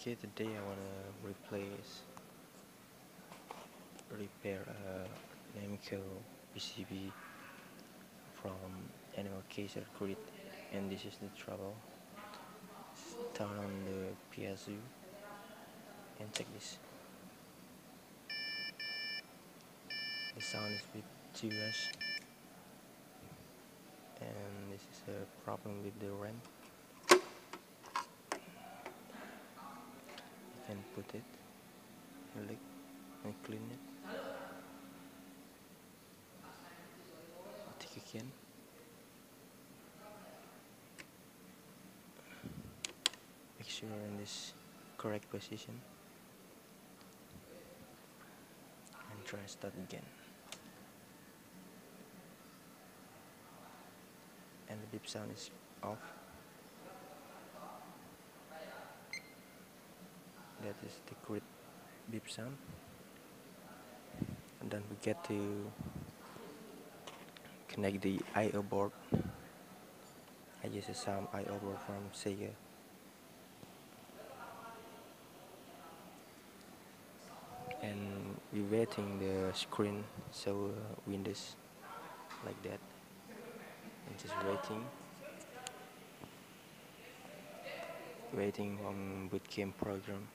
Okay, today I want to repair a Namco PCB from animal kaiser grid, and this is the trouble. Turn on the PSU and check this. The sound is a bit too much, and this is a problem with the RAM. You can put it, lick, and clean it. I think you can. Make sure in this correct position and try start again. And the beep sound is off. That is the grid beep sound. And then we get to connect the I/O board. I use some I/O board from Sega. And we're waiting the screen so Windows like that, and just waiting on bootcamp program.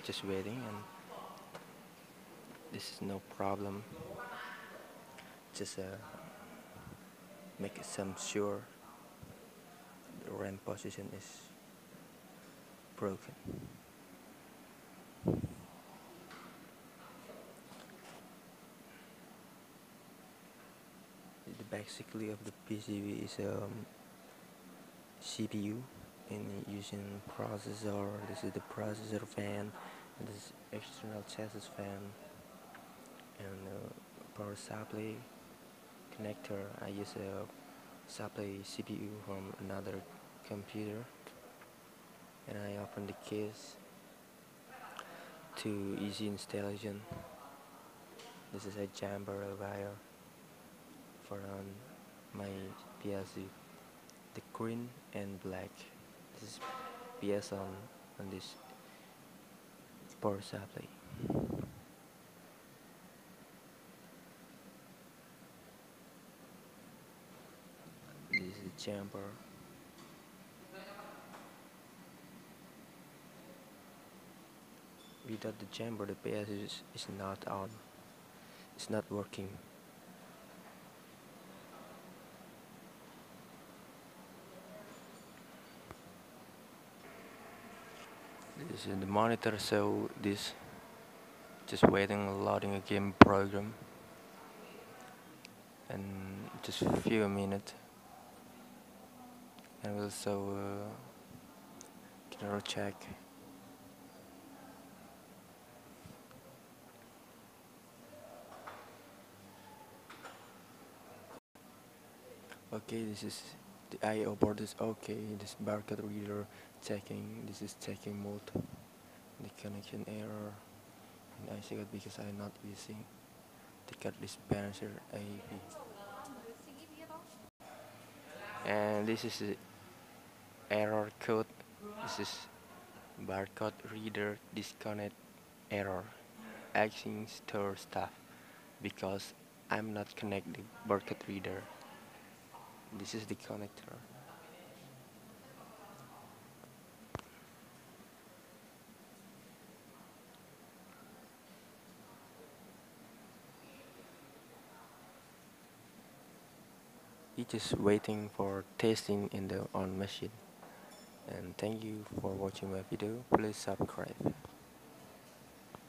Just waiting, and this is no problem. Just make some sure the RAM position is broken. The basically of the PCB is CPU, and using processor. This is the processor fan, and this is external chassis fan, and power supply connector. I use a supply CPU from another computer, and I open the case to easy installation. This is a jumper wire for on my PSU. The green and black. This is PS on this power supply. This is the jumper. Without the jumper, the PSU is not on. It's not working. This is the monitor, so this just waiting loading a game program, and just a few minutes, and we'll also general check. Okay, this is the I/O board is okay. This barcode reader checking. This is checking mode. The connection error. And I see it because I'm not using the card dispenser AB. And this is the error code. This is barcode reader disconnect error. Asking store stuff because I'm not connecting barcode reader. This is the connector. We're just waiting for testing in the on machine. And thank you for watching my video. Please subscribe.